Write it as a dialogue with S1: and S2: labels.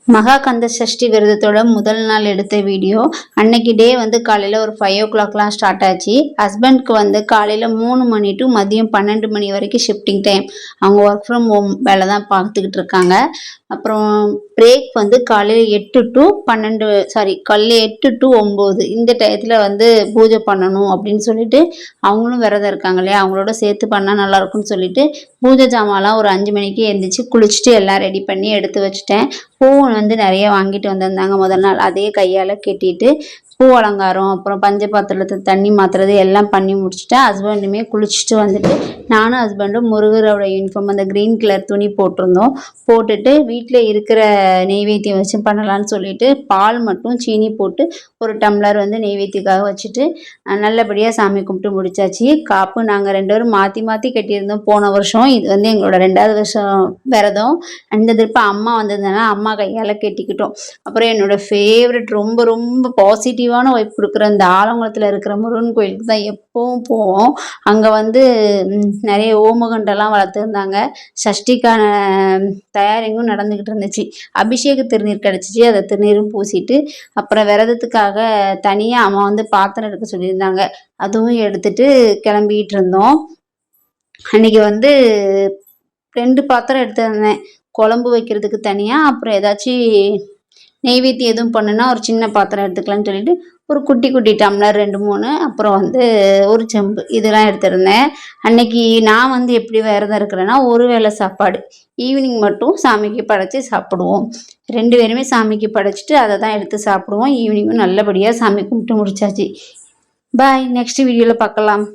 S1: மகா கந்த சஷ்டி விரதத்தோட முதல் நாள் எடுத்த வீடியோ. அன்னைக்கு டே வந்து காலையில் ஒரு 5 o'clockலாம் ஸ்டார்ட் ஆச்சு. ஹஸ்பண்ட்க்கு வந்து காலையில் 3 மணி டு மதியம் 12 மணி வரைக்கும் ஷிஃப்டிங் டைம். அவங்க ஒர்க் ஃப்ரம் ஹோம் வேலை தான் பார்த்துக்கிட்டு இருக்காங்க. அப்புறம் பிரேக் வந்து காலையில் 8 டு 12 காலையில் 8 டு 9 இந்த டயத்தில் வந்து பூஜை பண்ணணும் அப்படின்னு சொல்லிட்டு அவங்களும் விரதம் இருக்காங்க இல்லையா, அவங்களோட சேர்த்து பண்ணால் நல்லாயிருக்கும்னு சொல்லிட்டு பூஜை ஜாமான்லாம் ஒரு 5 மணிக்கு எழுந்திரிச்சு குளிச்சுட்டு எல்லாம் ரெடி பண்ணி எடுத்து வச்சுட்டேன். பூ வந்து நிறைய வாங்கிட்டு வந்திருந்தாங்க முதல் நாள். அதே கையால் கட்டிட்டு பூ அலங்காரம் அப்புறம் பஞ்ச பாத்திரத்தில் தண்ணி மாற்றுறது எல்லாம் பண்ணி முடிச்சுட்டு ஹஸ்பண்டுமே குளிச்சுட்டு வந்துட்டு நானும் ஹஸ்பண்டும் முருகரோட யூனிஃபார்ம் அந்த க்ரீன் கலர் துணி போட்டிருந்தோம். போட்டுட்டு வீட்டில் இருக்கிற நெய்வேத்தியம் வச்சு பண்ணலான்னு சொல்லிட்டு பால் மட்டும் சீனி போட்டு ஒரு டம்ளர் வந்து நெய்வேத்தியக்காக வச்சுட்டு நல்லபடியாக சாமி கும்பிட்டு முடிச்சாச்சு. காப்பு நாங்கள் 2 பேரும் மாற்றி மாற்றி கட்டியிருந்தோம் போன வருஷம். இது வந்து எங்களோட 2வது வருஷம் விரதம். அந்த திருப்ப அம்மா வந்ததுனால அம்மா கையால் கட்டிக்கிட்டோம். அப்புறம் என்னோட ஃபேவரட் ரொம்ப ரொம்ப பாசிட்டிவான வைப் கொடுக்குற இந்த ஆலங்குளத்தில் இருக்கிற முருகன் கோயிலுக்கு தான் எப்பவும் போவோம். அங்கே வந்து நிறைய ஓமகண்டெல்லாம் வளர்த்துருந்தாங்க. சஷ்டிக்கான தயாரிங்கும் நடந்துக்கிட்டு இருந்துச்சு. அபிஷேக திருநீர் கிடச்சிச்சு. அதை திருநீரும் பூசிட்டு அப்புறம் விரதத்துக்காக தனியாக அம்மா வந்து பாத்திரம் எடுக்க சொல்லியிருந்தாங்க. அதுவும் எடுத்துட்டு கிளம்பிக்கிட்டு இருந்தோம். அன்னைக்கு வந்து 2 பாத்திரம் எடுத்துருந்தேன். குழம்பு வைக்கிறதுக்கு தனியாக, அப்புறம் ஏதாச்சும் நெய்வேத்தியம் எதுவும் பண்ணுன்னா ஒரு சின்ன பாத்திரம் எடுத்துக்கலான்னு சொல்லிட்டு ஒரு குட்டி குட்டி டம்ளர் 2 3 அப்புறம் வந்து ஒரு செம்பு இதெல்லாம் எடுத்திருந்தேன். அன்னைக்கு நான் வந்து எப்படி விரதம் இருக்கிறேன்னா ஒரு வேளை சாப்பாடு, ஈவினிங் மட்டும் சாமிக்கு படைச்சி சாப்பிடுவோம். 2 பேருமே சாமிக்கு படைச்சிட்டு அதை தான் எடுத்து சாப்பிடுவோம். ஈவினிங்கும் நல்லபடியாக சாமி கும்பிட்டு முடிச்சாச்சு. பாய், நெக்ஸ்ட் வீடியோவில் பார்க்கலாம்.